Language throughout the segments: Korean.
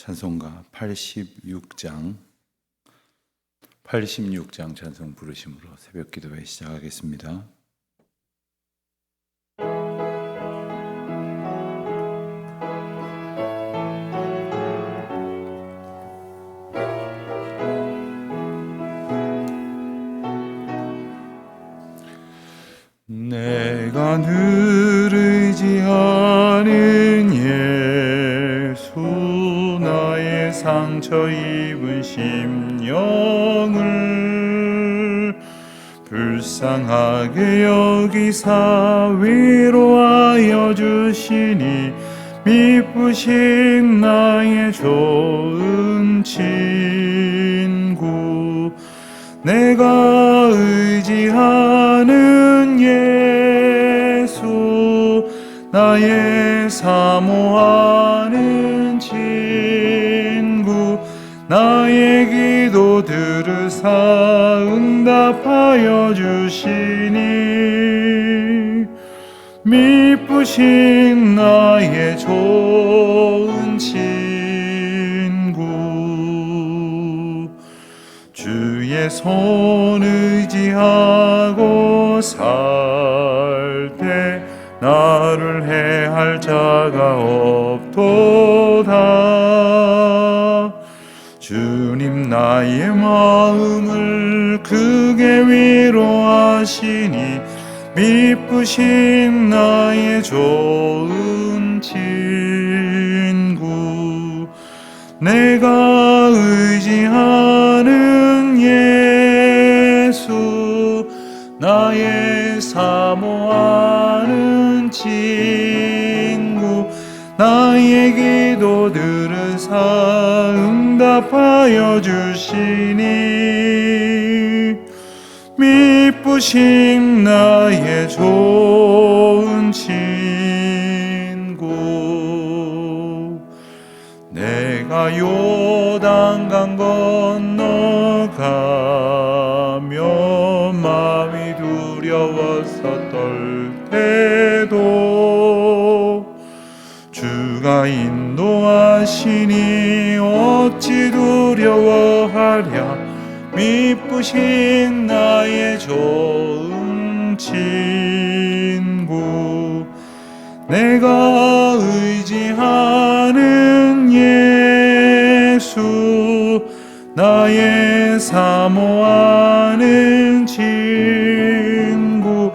찬송가 86장 찬송 부르심으로 새벽 기도회 시작하겠습니다. 내가 늘 의지하는 예수, 나의 상처 입은 심령을 불쌍하게 여기사 위로하여 주시니, 미쁘신 나의 좋은 친구, 내가 의지하는 예수, 나의 사모하는 친구, 나의 기도 들으사 응답하여 주시니, 미쁘신 나의 좋은 친구, 주의 손 의지하고 살 때 나를 해할 자가 없도다. 주님 나의 마음을 크게 위로하시니, 미쁘신 나의 좋은 친구, 내가 의지하는 예수, 나의 사모하는 친구, 나의 기도 들으사 응답하여 주시니, 미쁘신 나의 좋은 친구, 내가 요단강 건너가며 마음이 두려워서 떨 때도 주가 인도하시니 어찌 두려워하랴. 미쁘신 나의 좋은 친구, 내가 의지하는 예수, 나의 사모하는 친구,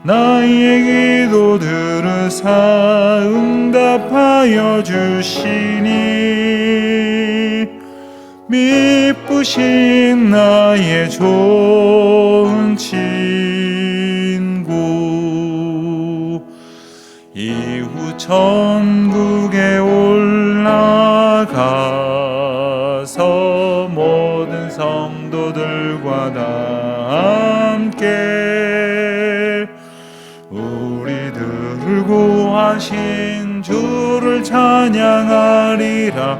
나의 기도 들으사 응답하여 주시니, 미쁘신 나의 좋은 친구, 이후 천국에 올라가서 모든 성도들과 다 함께 우리들을 구하신 주를 찬양하리라.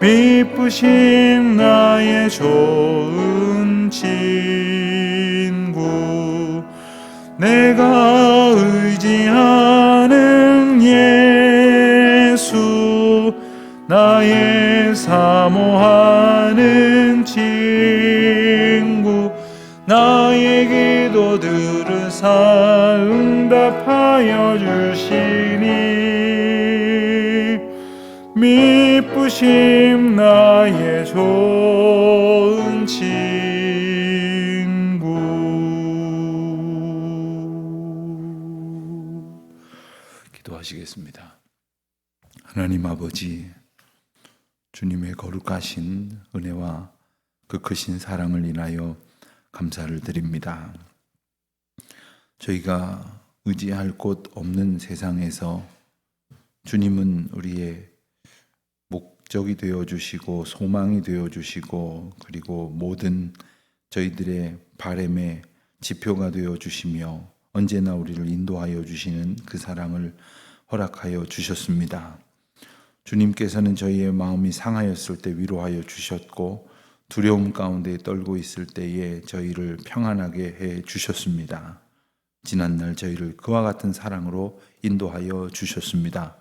미쁘신 나의 좋은 친구, 내가 의지하는 예수, 나의 사모하는 친구, 나의 기도 들으사 응답하여 주시니, 미쁘신 나의 좋은 친구. 기도하시겠습니다. 하나님 아버지, 주님의 거룩하신 은혜와 그 크신 사랑을 인하여 감사를 드립니다. 저희가 의지할 곳 없는 세상에서 주님은 우리의 목적이 되어주시고 소망이 되어주시고, 그리고 모든 저희들의 바람의 지표가 되어주시며 언제나 우리를 인도하여 주시는 그 사랑을 허락하여 주셨습니다. 주님께서는 저희의 마음이 상하였을 때 위로하여 주셨고, 두려움 가운데 떨고 있을 때에 저희를 평안하게 해 주셨습니다. 지난날 저희를 그와 같은 사랑으로 인도하여 주셨습니다.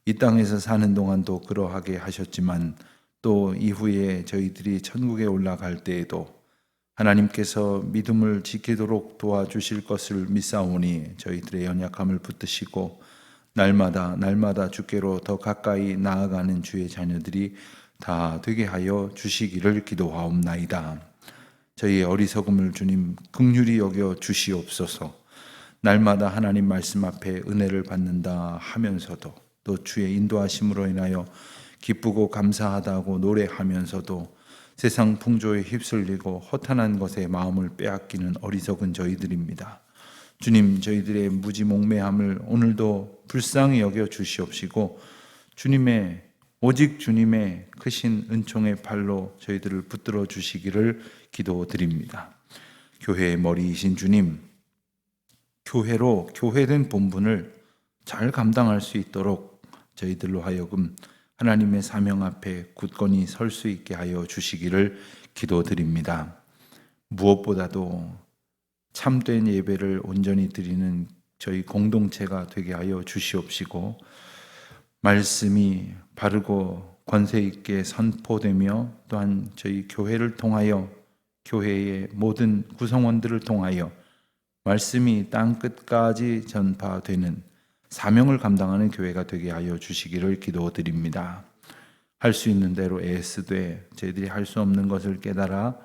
이 땅에서 사는 동안도 그러하게 하셨지만 또 이후에 저희들이 천국에 올라갈 때에도 하나님께서 믿음을 지키도록 도와주실 것을 믿사오니 저희들의 연약함을 붙드시고 날마다 주께로 더 가까이 나아가는 주의 자녀들이 다 되게 하여 주시기를 기도하옵나이다. 저희의 어리석음을 주님 긍휼히 여겨 주시옵소서. 날마다 하나님 말씀 앞에 은혜를 받는다 하면서도 또 주의 인도하심으로 인하여 기쁘고 감사하다고 노래하면서도 세상 풍조에 휩쓸리고 허탄한 것에 마음을 빼앗기는 어리석은 저희들입니다. 주님, 저희들의 무지몽매함을 오늘도 불쌍히 여겨 주시옵시고 오직 주님의 크신 은총의 팔로 저희들을 붙들어 주시기를 기도드립니다. 교회의 머리이신 주님, 교회로 교회된 본분을 잘 감당할 수 있도록 저희들로 하여금 하나님의 사명 앞에 굳건히 설 수 있게 하여 주시기를 기도드립니다. 무엇보다도 참된 예배를 온전히 드리는 저희 공동체가 되게 하여 주시옵시고 말씀이 바르고 권세 있게 선포되며 또한 저희 교회를 통하여 교회의 모든 구성원들을 통하여 말씀이 땅 끝까지 전파되는 사명을 감당하는 교회가 되게 하여 주시기를 기도드립니다. 할 수 있는 대로 애쓰되 저희들이 할 수 없는 것을 깨달아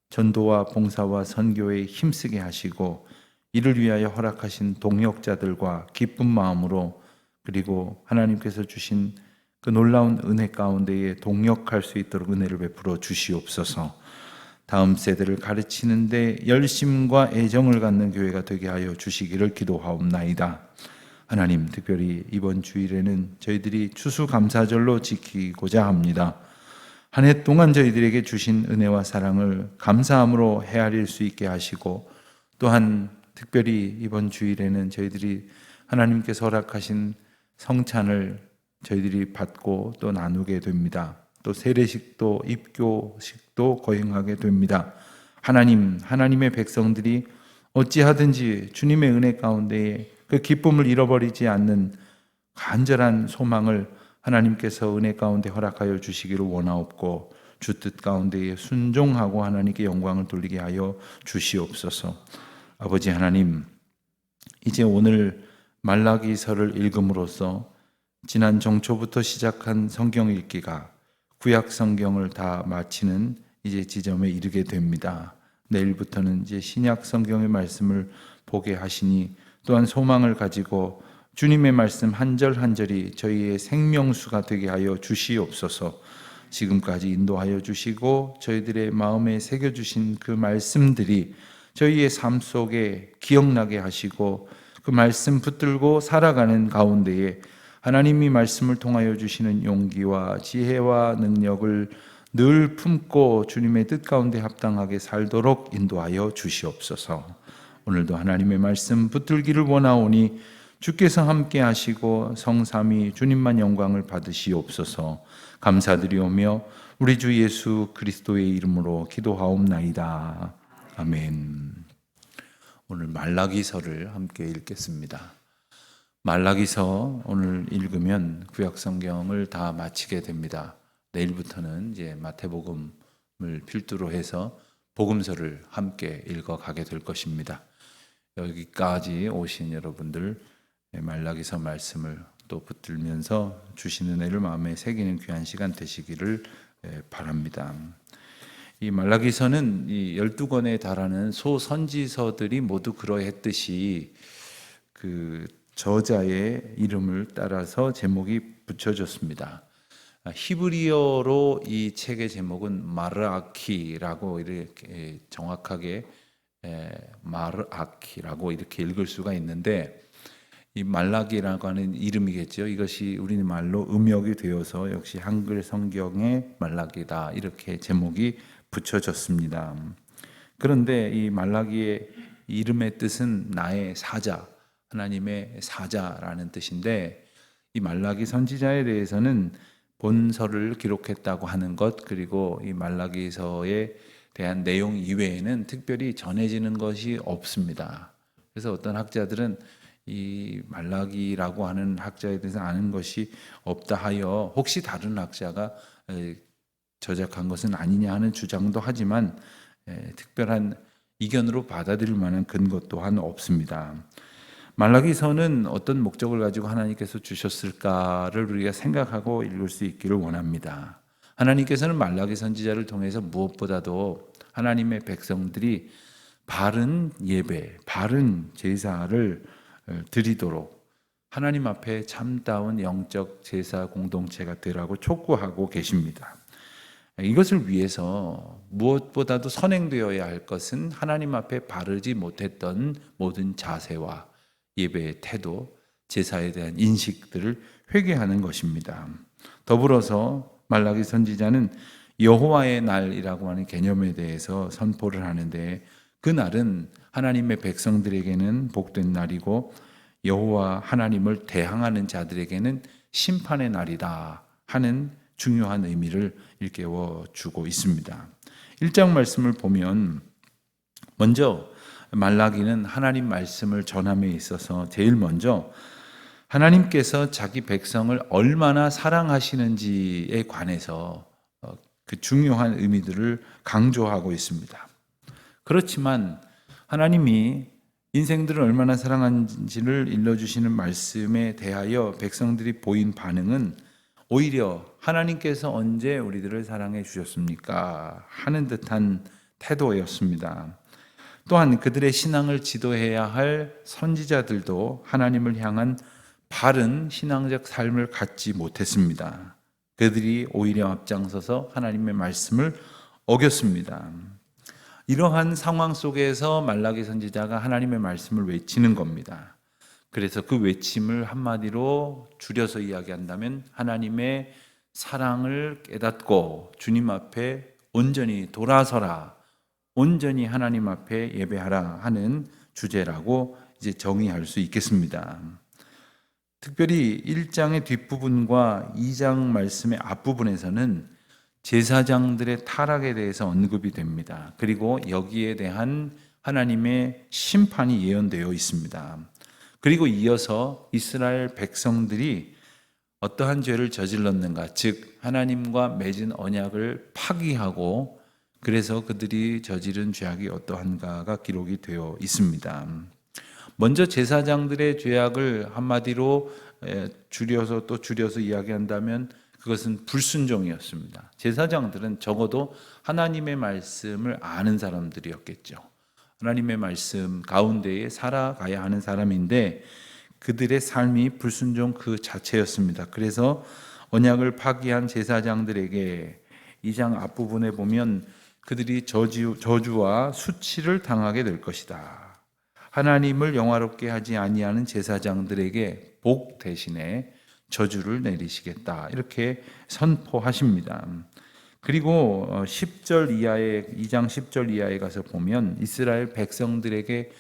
전도와 봉사와 선교에 힘쓰게 하시고 이를 위하여 허락하신 동역자들과 기쁜 마음으로 그리고 하나님께서 주신 그 놀라운 은혜 가운데에 동역할 수 있도록 은혜를 베풀어 주시옵소서. 다음 세대를 가르치는데 열심과 애정을 갖는 교회가 되게 하여 주시기를 기도하옵나이다. 하나님, 특별히 이번 주일에는 저희들이 추수감사절로 지키고자 합니다. 한 해 동안 저희들에게 주신 은혜와 사랑을 감사함으로 헤아릴 수 있게 하시고 또한 특별히 이번 주일에는 저희들이 하나님께서 허락하신 성찬을 저희들이 받고 또 나누게 됩니다. 또 세례식도 입교식도 거행하게 됩니다. 하나님의 백성들이 어찌하든지 주님의 은혜 가운데에 그 기쁨을 잃어버리지 않는 간절한 소망을 하나님께서 은혜 가운데 허락하여 주시기를 원하옵고 주 뜻 가운데에 순종하고 하나님께 영광을 돌리게 하여 주시옵소서. 아버지 하나님, 이제 오늘 말라기서를 읽음으로써 지난 정초부터 시작한 성경 읽기가 구약 성경을 다 마치는 이제 지점에 이르게 됩니다. 내일부터는 이제 신약 성경의 말씀을 보게 하시니 또한 소망을 가지고 주님의 말씀 한 절 한 절이 저희의 생명수가 되게 하여 주시옵소서. 지금까지 인도하여 주시고 저희들의 마음에 새겨주신 그 말씀들이 저희의 삶 속에 기억나게 하시고 그 말씀 붙들고 살아가는 가운데에 하나님이 말씀을 통하여 주시는 용기와 지혜와 능력을 늘 품고 주님의 뜻 가운데 합당하게 살도록 인도하여 주시옵소서. 오늘도 하나님의 말씀 붙들기를 원하오니 주께서 함께 하시고 성삼위 주님만 영광을 받으시옵소서. 감사드리오며 우리 주 예수 그리스도의 이름으로 기도하옵나이다. 아멘. 오늘 말라기서를 함께 읽겠습니다. 말라기서 오늘 읽으면 구약 성경을 다 마치게 됩니다. 내일부터는 이제 마태복음을 필두로 해서 복음서를 함께 읽어가게 될 것입니다. 여기까지 오신 여러분들 말라기서 말씀을 또 붙들면서 주신 은혜를 마음에 새기는 귀한 시간 되시기를 바랍니다. 이 말라기서는 이 12권에 달하는 소선지서들이 모두 그러했듯이 그 저자의 이름을 따라서 제목이 붙여졌습니다. 히브리어로 이 책의 제목은 마르아키라고 이렇게 정확하게 마르아키라고 이렇게 읽을 수가 있는데 이 말라기라고 하는 이름이겠죠. 이것이 우리말로 음역이 되어서 역시 한글 성경의 말라기다 이렇게 제목이 붙여졌습니다. 그런데 이 말라기의 이름의 뜻은 나의 사자, 하나님의 사자라는 뜻인데 이 말라기 선지자에 대해서는 본서를 기록했다고 하는 것 그리고 이 말라기서에 대한 내용 이외에는 특별히 전해지는 것이 없습니다. 그래서 어떤 학자들은 이 말라기라고 하는 학자에 대해서 아는 것이 없다 하여 혹시 다른 학자가 저작한 것은 아니냐 하는 주장도 하지만 특별한 이견으로 받아들일 만한 근거 또한 없습니다. 말라기서는 어떤 목적을 가지고 하나님께서 주셨을까를 우리가 생각하고 읽을 수 있기를 원합니다. 하나님께서는 말라기 선지자를 통해서 무엇보다도 하나님의 백성들이 바른 예배, 바른 제사를 드리도록 하나님 앞에 참다운 영적 제사 공동체가 되라고 촉구하고 계십니다. 이것을 위해서 무엇보다도 선행되어야 할 것은 하나님 앞에 바르지 못했던 모든 자세와 예배의 태도, 제사에 대한 인식들을 회개하는 것입니다. 더불어서 말라기 선지자는 여호와의 날이라고 하는 개념에 대해서 선포를 하는데, 그 날은 하나님의 백성들에게는 복된 날이고 여호와 하나님을 대항하는 자들에게는 심판의 날이다 하는 중요한 의미를 일깨워 주고 있습니다. 1장 말씀을 보면 먼저 말라기는 하나님 말씀을 전함에 있어서 제일 먼저 하나님께서 자기 백성을 얼마나 사랑하시는지에 관해서 그 중요한 의미들을 강조하고 있습니다. 그렇지만 하나님이 인생들을 얼마나 사랑하는지를 일러주시는 말씀에 대하여 백성들이 보인 반응은 오히려 하나님께서 언제 우리들을 사랑해 주셨습니까? 하는 듯한 태도였습니다. 또한 그들의 신앙을 지도해야 할 선지자들도 하나님을 향한 바른 신앙적 삶을 갖지 못했습니다. 그들이 오히려 앞장서서 하나님의 말씀을 어겼습니다. 이러한 상황 속에서 말라기 선지자가 하나님의 말씀을 외치는 겁니다. 그래서 그 외침을 한마디로 줄여서 이야기한다면 하나님의 사랑을 깨닫고 주님 앞에 온전히 돌아서라, 온전히 하나님 앞에 예배하라 하는 주제라고 이제 정의할 수 있겠습니다. 특별히 1장의 뒷부분과 2장 말씀의 앞부분에서는 제사장들의 타락에 대해서 언급이 됩니다. 그리고 여기에 대한 하나님의 심판이 예언되어 있습니다. 그리고 이어서 이스라엘 백성들이 어떠한 죄를 저질렀는가, 즉 하나님과 맺은 언약을 파기하고 그래서 그들이 저지른 죄악이 어떠한가가 기록이 되어 있습니다. 먼저 제사장들의 죄악을 한마디로 줄여서 이야기한다면 그것은 불순종이었습니다. 제사장들은 적어도 하나님의 말씀을 아는 사람들이었겠죠. 하나님의 말씀 가운데에 살아가야 하는 사람인데 그들의 삶이 불순종 그 자체였습니다. 그래서 언약을 파기한 제사장들에게 2장 앞부분에 보면 그들이 저주와 수치를 당하게 될 것이다. 하나님을 영화롭게 하지 아니하는 제사장들에게 복 대신에 저주를 내리시겠다. 이렇게 선포하십니다. 그리고 10절 이하에 2장 10절 이하에 가서 보면 이스라엘 백성들에게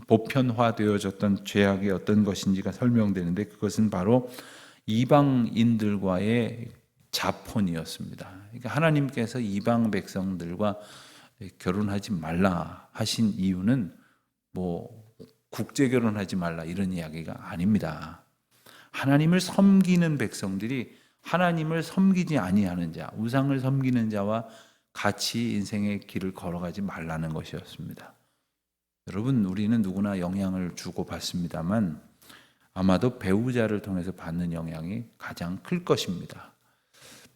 보편화되어졌던 죄악이 어떤 것인지가 설명되는데 그것은 바로 이방인들과의 자폰이었습니다. 그러니까 하나님께서 이방 백성들과 결혼하지 말라 하신 이유는 국제 결혼하지 말라 이런 이야기가 아닙니다. 하나님을 섬기는 백성들이 하나님을 섬기지 아니하는 자, 우상을 섬기는 자와 같이 인생의 길을 걸어가지 말라는 것이었습니다. 여러분, 우리는 누구나 영향을 주고받습니다만 아마도 배우자를 통해서 받는 영향이 가장 클 것입니다.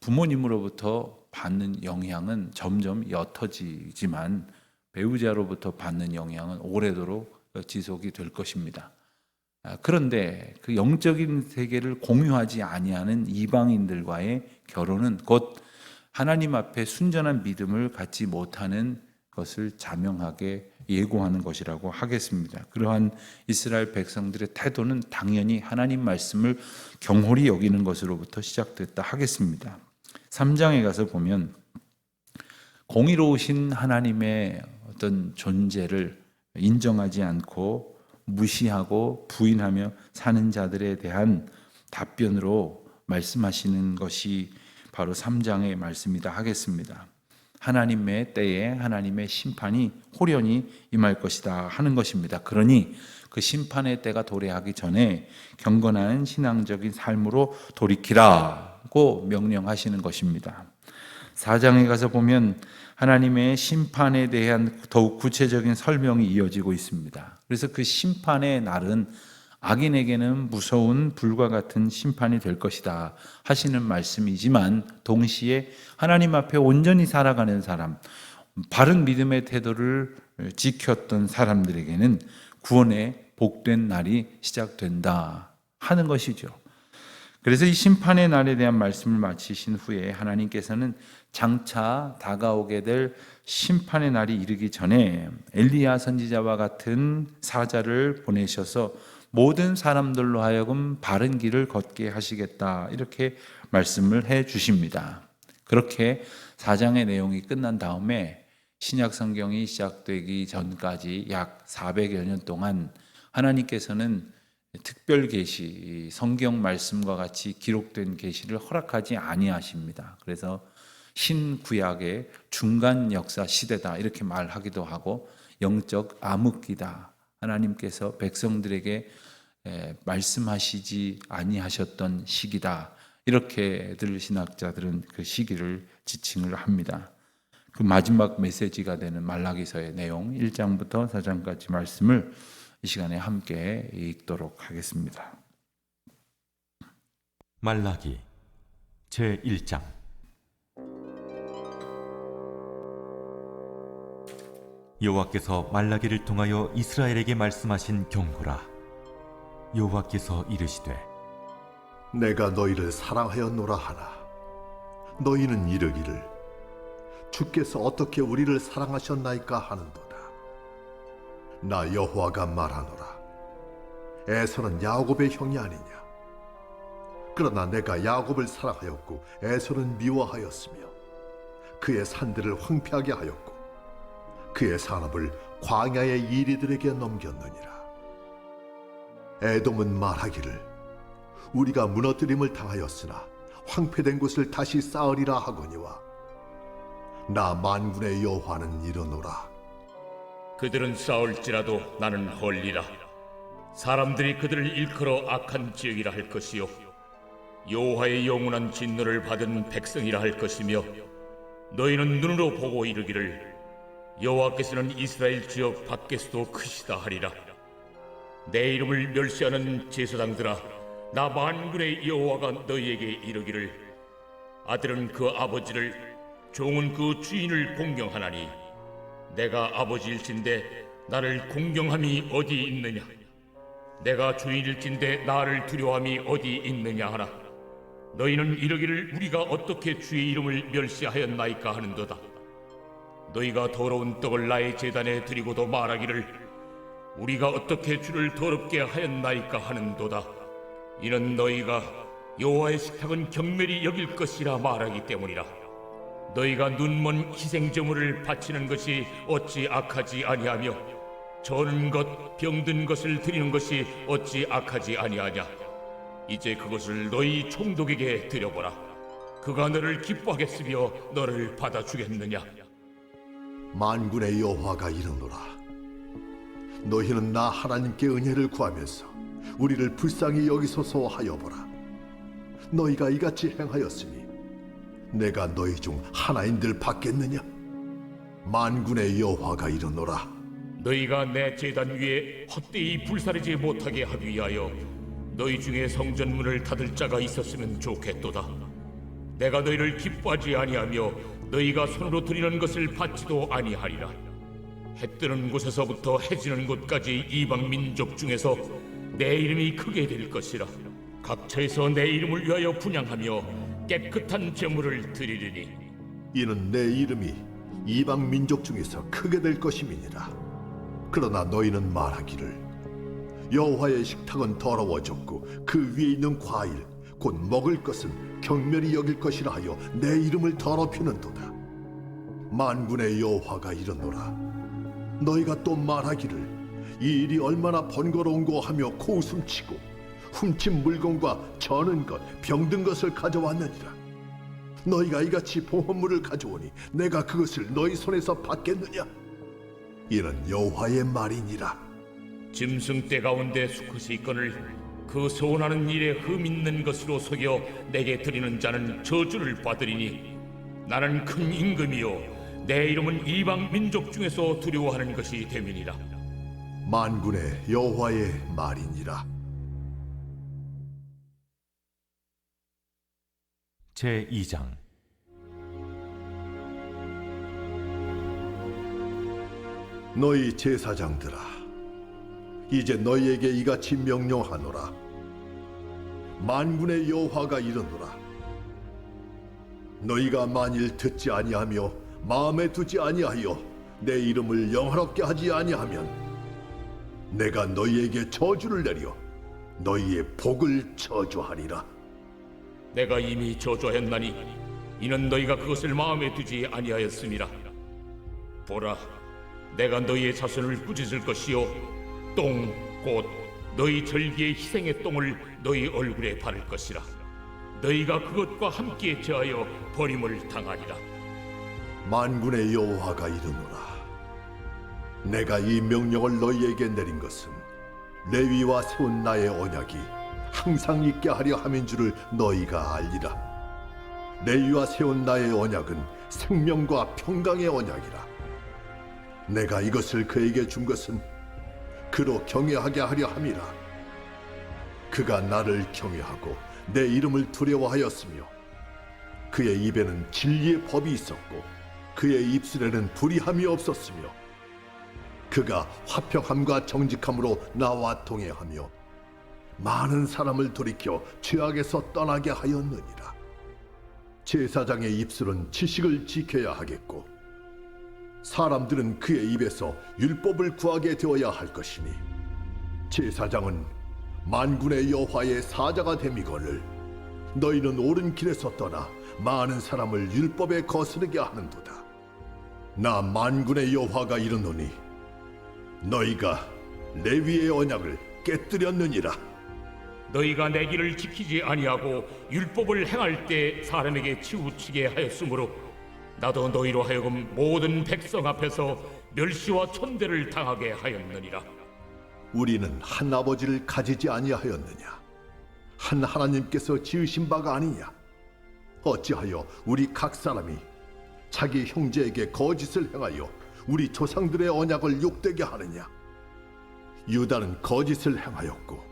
부모님으로부터 받는 영향은 점점 옅어지지만 배우자로부터 받는 영향은 오래도록 지속이 될 것입니다. 그런데 그 영적인 세계를 공유하지 아니하는 이방인들과의 결혼은 곧 하나님 앞에 순전한 믿음을 갖지 못하는 것을 자명하게 예고하는 것이라고 하겠습니다. 그러한 이스라엘 백성들의 태도는 당연히 하나님 말씀을 경홀히 여기는 것으로부터 시작됐다 하겠습니다. 3장에 가서 보면 공의로우신 하나님의 어떤 존재를 인정하지 않고 무시하고 부인하며 사는 자들에 대한 답변으로 말씀하시는 것이 바로 3장의 말씀이다 하겠습니다. 하나님의 때에 하나님의 심판이 호련히 임할 것이다 하는 것입니다. 그러니 그 심판의 때가 도래하기 전에 경건한 신앙적인 삶으로 돌이키라고 명령하시는 것입니다. 4장에 가서 보면 하나님의 심판에 대한 더욱 구체적인 설명이 이어지고 있습니다. 그래서 그 심판의 날은 악인에게는 무서운 불과 같은 심판이 될 것이다 하시는 말씀이지만, 동시에 하나님 앞에 온전히 살아가는 사람, 바른 믿음의 태도를 지켰던 사람들에게는 구원의 복된 날이 시작된다 하는 것이죠. 그래서 이 심판의 날에 대한 말씀을 마치신 후에 하나님께서는 장차 다가오게 될 심판의 날이 이르기 전에 엘리야 선지자와 같은 사자를 보내셔서 모든 사람들로 하여금 바른 길을 걷게 하시겠다, 이렇게 말씀을 해 주십니다. 그렇게 4장의 내용이 끝난 다음에 신약 성경이 시작되기 전까지 약 400여 년 동안 하나님께서는 특별 계시, 성경 말씀과 같이 기록된 계시를 허락하지 아니하십니다. 그래서 신구약의 중간 역사 시대다 이렇게 말하기도 하고, 영적 암흑기다, 하나님께서 백성들에게 말씀하시지 아니하셨던 시기다, 이렇게들 신학자들은 그 시기를 지칭을 합니다. 그 마지막 메시지가 되는 말라기서의 내용 1장부터 4장까지 말씀을 이 시간에 함께 읽도록 하겠습니다. 말라기 제1장. 여호와께서 말라기를 통하여 이스라엘에게 말씀하신 경고라. 여호와께서 이르시되, 내가 너희를 사랑하였노라 하나 너희는 이르기를 주께서 어떻게 우리를 사랑하셨나이까 하는도다. 나 여호와가 말하노라. 에서는 야곱의 형이 아니냐. 그러나 내가 야곱을 사랑하였고 에서는 미워하였으며 그의 산들을 황폐하게 하였고 그의 산업을 광야의 이리들에게 넘겼느니라. 에돔은 말하기를 우리가 무너뜨림을 당하였으나 황폐된 곳을 다시 쌓으리라 하거니와 나 만군의 여호와는 이르노라. 그들은 싸울지라도 나는 헐리라. 사람들이 그들을 일컬어 악한 지역이라 할 것이요 여호와의 영원한 진노를 받은 백성이라 할 것이며, 너희는 눈으로 보고 이르기를 여호와께서는 이스라엘 지역 밖에서도 크시다 하리라. 내 이름을 멸시하는 제사장들아, 나 만군의 여호와가 너희에게 이르기를 아들은 그 아버지를, 종은 그 주인을 공경하나니 내가 아버지일진데 나를 공경함이 어디 있느냐. 내가 주인일진데 나를 두려워함이 어디 있느냐 하나. 너희는 이르기를 우리가 어떻게 주의 이름을 멸시하였나이까 하는도다. 너희가 더러운 떡을 나의 제단에 드리고도 말하기를 우리가 어떻게 주를 더럽게 하였나이까 하는도다. 이는 너희가 여호와의 식탁은 경멸히 여길 것이라 말하기 때문이라. 너희가 눈먼 희생제물을 바치는 것이 어찌 악하지 아니하며 저는 것 병든 것을 드리는 것이 어찌 악하지 아니하냐. 이제 그것을 너희 총독에게 드려보라. 그가 너를 기뻐하겠으며 너를 받아주겠느냐. 만군의 여호와가 이르노라. 너희는 나 하나님께 은혜를 구하면서 우리를 불쌍히 여기소서 하여보라. 너희가 이같이 행하였으니 내가 너희 중 하나인들 받겠느냐. 만군의 여호와가 이르노라. 너희가 내 제단 위에 헛되이 불사르지 못하게 하기 위하여 너희 중에 성전문을 닫을 자가 있었으면 좋겠도다. 내가 너희를 기뻐하지 아니하며 너희가 손으로 드리는 것을 받지도 아니하리라. 해 뜨는 곳에서부터 해 지는 곳까지 이방 민족 중에서 내 이름이 크게 될 것이라. 각처에서 내 이름을 위하여 분향하며 깨끗한 제물을 드리리니 이는 내 이름이 이방 민족 중에서 크게 될 것임이니라. 그러나 너희는 말하기를 여호와의 식탁은 더러워졌고 그 위에 있는 과일 곧 먹을 것은 경멸히 여길 것이라 하여 내 이름을 더럽히는도다. 만군의 여호와가 이르노라. 너희가 또 말하기를 이 일이 얼마나 번거로운고 하며 코웃음치고 훔친 물건과 저는 것 병든 것을 가져왔느니라. 너희가 이같이 봉헌물을 가져오니 내가 그것을 너희 손에서 받겠느냐. 이는 여호와의 말이니라. 짐승 떼 가운데 수컷이 있거늘 그 소원하는 일에 흠 있는 것으로 속여 내게 드리는 자는 저주를 받으리니 나는 큰 임금이요 내 이름은 이방 민족 중에서 두려워하는 것이 됨이니라. 만군의 여호와의 말이니라. 제 2장. 너희 제사장들아, 이제 너희에게 이같이 명령하노라. 만군의 여호와가 이르노라. 너희가 만일 듣지 아니하며 마음에 두지 아니하여 내 이름을 영화롭게 하지 아니하면 내가 너희에게 저주를 내려 너희의 복을 저주하리라. 내가 이미 저주하였나니 이는 너희가 그것을 마음에 두지 아니하였음이라. 보라, 내가 너희의 자손을 꾸짖을 것이요 똥 곧 너희 절기의 희생의 똥을 너희 얼굴에 바를 것이라. 너희가 그것과 함께 제하여 버림을 당하리라. 만군의 여호와가 이르노라. 내가 이 명령을 너희에게 내린 것은 레위와 세운 나의 언약이 항상 있게 하려 함인 줄을 너희가 알리라. 레위와 세운 나의 언약은 생명과 평강의 언약이라. 내가 이것을 그에게 준 것은 그로 경외하게 하려 함이라. 그가 나를 경외하고 내 이름을 두려워하였으며 그의 입에는 진리의 법이 있었고 그의 입술에는 불의함이 없었으며 그가 화평함과 정직함으로 나와 동행하며 많은 사람을 돌이켜 죄악에서 떠나게 하였느니라. 제사장의 입술은 지식을 지켜야 하겠고 사람들은 그의 입에서 율법을 구하게 되어야 할 것이니 제사장은 만군의 여호와의 사자가 됨이거늘 너희는 옳은 길에서 떠나 많은 사람을 율법에 거스르게 하는도다. 나 만군의 여호와가 이르노니 너희가 레위의 언약을 깨뜨렸느니라. 너희가 내 길을 지키지 아니하고 율법을 행할 때 사람에게 치우치게 하였으므로 나도 너희로 하여금 모든 백성 앞에서 멸시와 천대를 당하게 하였느니라. 우리는 한 아버지를 가지지 아니하였느냐? 한 하나님께서 지으신 바가 아니냐? 어찌하여 우리 각 사람이 자기 형제에게 거짓을 행하여 우리 조상들의 언약을 욕되게 하느냐? 유다는 거짓을 행하였고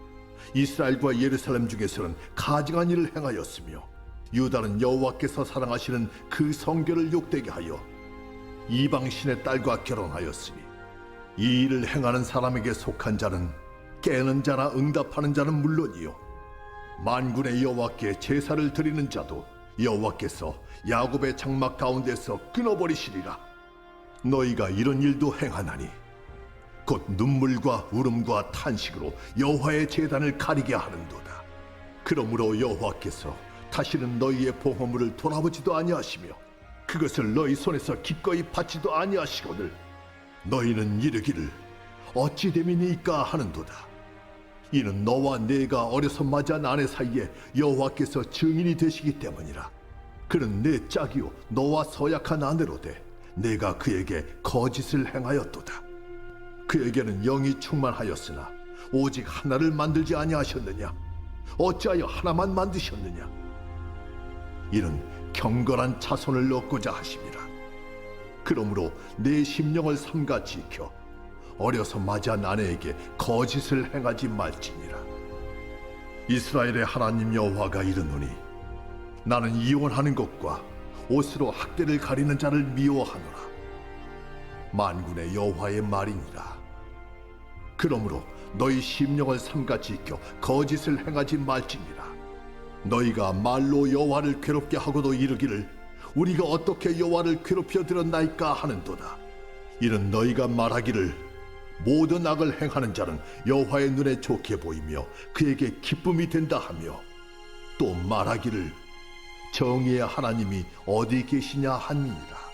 이스라엘과 예루살렘 중에서는 가증한 일을 행하였으며 유다는 여호와께서 사랑하시는 그 성결을 욕되게 하여 이방신의 딸과 결혼하였으니 이 일을 행하는 사람에게 속한 자는 깨는 자나 응답하는 자는 물론이요 만군의 여호와께 제사를 드리는 자도 여호와께서 야곱의 장막 가운데서 끊어버리시리라. 너희가 이런 일도 행하나니 곧 눈물과 울음과 탄식으로 여호와의 제단을 가리게 하는도다. 그러므로 여호와께서 다시는 너희의 보호물을 돌아보지도 아니하시며 그것을 너희 손에서 기꺼이 받지도 아니하시거늘 너희는 이르기를 어찌 됨이니까 하는도다. 이는 너와 내가 어려서 맞이한 아내 사이에 여호와께서 증인이 되시기 때문이라. 그는 내 짝이요 너와 서약한 아내로되 내가 그에게 거짓을 행하였도다. 그에게는 영이 충만하였으나 오직 하나를 만들지 아니하셨느냐? 어찌하여 하나만 만드셨느냐? 이는 경건한 자손을 얻고자 하심이라. 그러므로 내 심령을 삼가 지켜 어려서 맞이한 아내에게 거짓을 행하지 말지니라. 이스라엘의 하나님 여호와가 이르노니 나는 이혼하는 것과 옷으로 학대를 가리는 자를 미워하노라. 만군의 여호와의 말이니라. 그러므로 너희 심령을 삼가 지켜 거짓을 행하지 말지니라. 너희가 말로 여호와를 괴롭게 하고도 이르기를 우리가 어떻게 여호와를 괴롭혀 들었나이까 하는도다. 이는 너희가 말하기를 모든 악을 행하는 자는 여호와의 눈에 좋게 보이며 그에게 기쁨이 된다 하며 또 말하기를 정의의 하나님이 어디 계시냐 함이니라.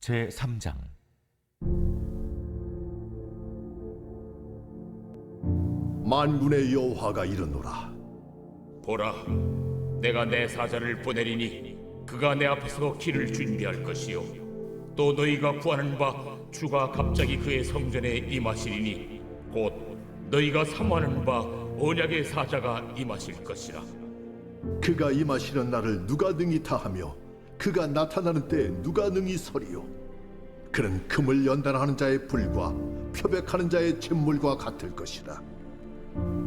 제 3장. 만군의 여호와가 이르노라. 보라, 내가 내 사자를 보내리니 그가 내 앞에서 길을 준비할 것이요 또 너희가 구하는 바 주가 갑자기 그의 성전에 임하시리니 곧 너희가 사모하는 바 언약의 사자가 임하실 것이라. 그가 임하시는 날을 누가 능히 다하며 그가 나타나는 때에 누가 능히 서리요. 그는 금을 연단하는 자의 불과 표백하는 자의 잿물과 같을 것이라.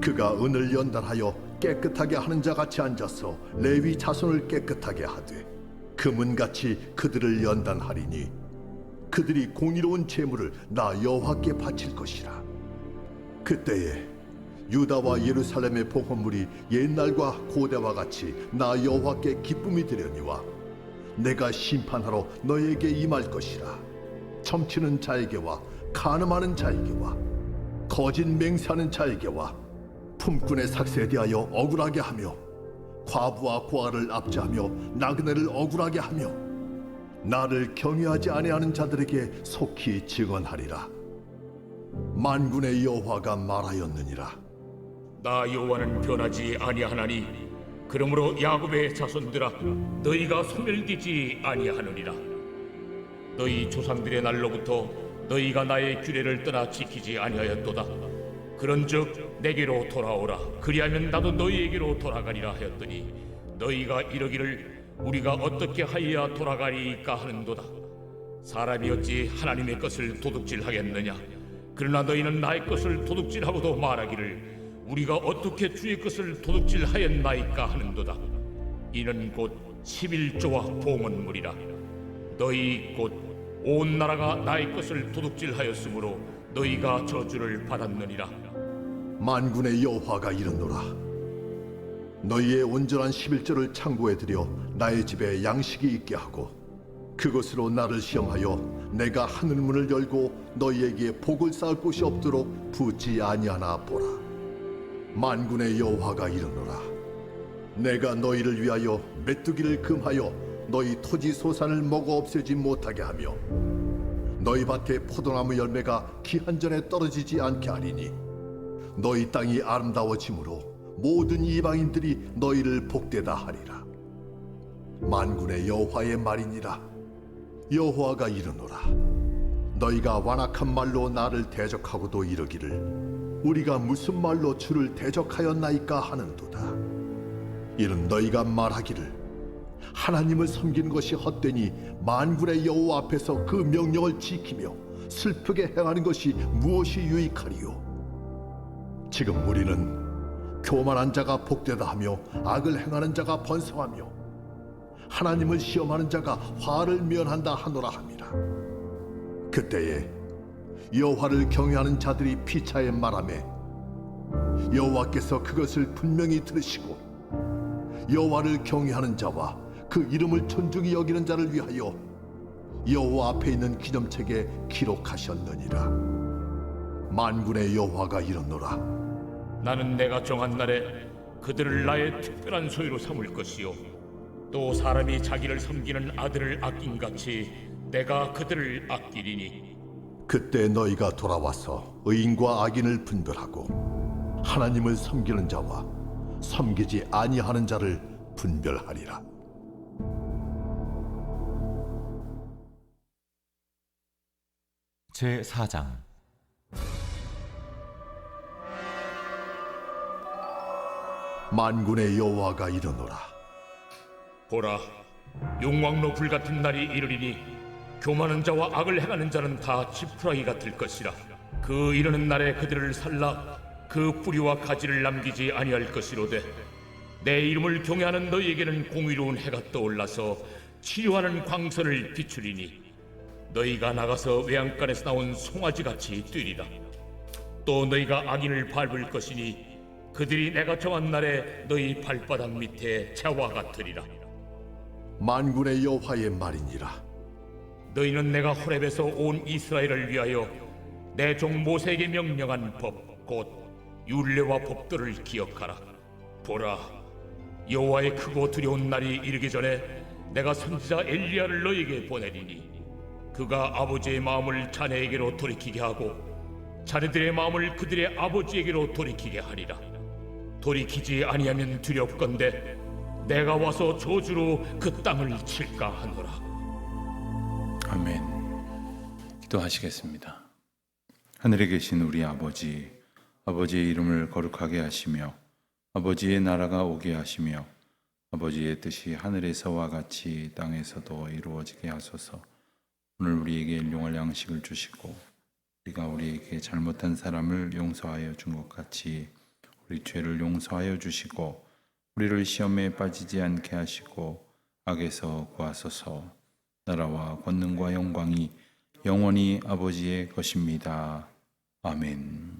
그가 은을 연단하여 깨끗하게 하는 자 같이 앉아서 레위 자손을 깨끗하게 하되 금은같이 그들을 연단하리니 그들이 공의로운 제물을 나 여호와께 바칠 것이라. 그때에 유다와 예루살렘의 봉헌물이 옛날과 고대와 같이 나 여호와께 기쁨이 되려니와 내가 심판하러 너에게 임할 것이라. 점치는 자에게와 간음하는 자에게와 거짓 맹세하는 자에게와 품꾼의 삭세에 대하여 억울하게 하며 과부와 고아를 압제하며 나그네를 억울하게 하며 나를 경외하지 아니하는 자들에게 속히 증언하리라. 만군의 여호와가 말하였느니라. 나 여호와는 변하지 아니하나니 그러므로 야곱의 자손들아 너희가 소멸되지 아니하느니라. 너희 조상들의 날로부터 너희가 나의 규례를 떠나 지키지 아니하였도다. 그런즉 내게로 돌아오라. 그리하면 나도 너희에게로 돌아가리라 하였더니 너희가 이러기를 우리가 어떻게 하여야 돌아가리까 하는도다. 사람이 어찌 하나님의 것을 도둑질하겠느냐. 그러나 너희는 나의 것을 도둑질하고도 말하기를 우리가 어떻게 주의 것을 도둑질하였나이까 하는도다. 이는 곧 11조와 봉헌물이라. 너희 곧 온 나라가 나의 것을 도둑질하였으므로 너희가 저주를 받았느니라. 만군의 여호와가 이르노라. 너희의 온전한 11조를 창고에 들여 나의 집에 양식이 있게 하고 그것으로 나를 시험하여 내가 하늘 문을 열고 너희에게 복을 쌓을 곳이 없도록 붙지 아니하나 보라. 만군의 여호와가 이르노라. 내가 너희를 위하여 메뚜기를 금하여 너희 토지 소산을 먹어 없애지 못하게 하며 너희 밭에 포도나무 열매가 기한 전에 떨어지지 않게 하리니 너희 땅이 아름다워짐으로 모든 이방인들이 너희를 복되다 하리라. 만군의 여호와의 말이니라. 여호와가 이르노라. 너희가 완악한 말로 나를 대적하고도 이르기를 우리가 무슨 말로 주를 대적하였나이까 하는도다. 이는 너희가 말하기를 하나님을 섬기는 것이 헛되니 만군의 여호와 앞에서 그 명령을 지키며 슬프게 행하는 것이 무엇이 유익하리요. 지금 우리는 교만한 자가 복되다 하며 악을 행하는 자가 번성하며 하나님을 시험하는 자가 화를 면한다 하노라 함이라. 그때에 여호와를 경외하는 자들이 피차에 말하매 여호와께서 그것을 분명히 들으시고 여호와를 경외하는 자와 그 이름을 존중히 여기는 자를 위하여 여호와 앞에 있는 기념책에 기록하셨느니라. 만군의 여호와가 이르노라. 나는 내가 정한 날에 그들을 나의 특별한 소유로 삼을 것이요 또 사람이 자기를 섬기는 아들을 아낀같이 내가 그들을 아끼리니 그때 너희가 돌아와서 의인과 악인을 분별하고 하나님을 섬기는 자와 섬기지 아니하는 자를 분별하리라. 제 4장. 만군의 여호와가 이르노라. 보라 용왕로 불같은 날이 이르리니 교만한 자와 악을 행하는 자는 다 지푸라기 같을 것이라. 그 이르는 날에 그들을 살라 그 뿌리와 가지를 남기지 아니할 것이로되 내 이름을 경외하는 너희에게는 공의로운 해가 떠올라서 치료하는 광선을 비추리니 너희가 나가서 외양간에서 나온 송아지같이 뛰리라. 또 너희가 악인을 밟을 것이니 그들이 내가 정한 날에 너희 발바닥 밑에 재와 같으리라. 만군의 여호와의 말이니라. 너희는 내가 호렙에서 온 이스라엘을 위하여 내 종 모세에게 명령한 법 곧 율례와 법도를 기억하라. 보라 여호와의 크고 두려운 날이 이르기 전에 내가 선지자 엘리야를 너희에게 보내리니 그가 아버지의 마음을 자네에게로 돌이키게 하고 자네들의 마음을 그들의 아버지에게로 돌이키게 하리라. 돌이키지 아니하면 두렵건대 내가 와서 저주로 그 땅을 칠까 하노라. 아멘. 기도하시겠습니다. 하늘에 계신 우리 아버지, 아버지의 이름을 거룩하게 하시며 아버지의 나라가 오게 하시며 아버지의 뜻이 하늘에서와 같이 땅에서도 이루어지게 하소서. 오늘 우리에게 일용할 양식을 주시고 우리가 우리에게 잘못한 사람을 용서하여 준 것 같이 우리 죄를 용서하여 주시고 우리를 시험에 빠지지 않게 하시고 악에서 구하소서. 나라와 권능과 영광이 영원히 아버지의 것입니다. 아멘.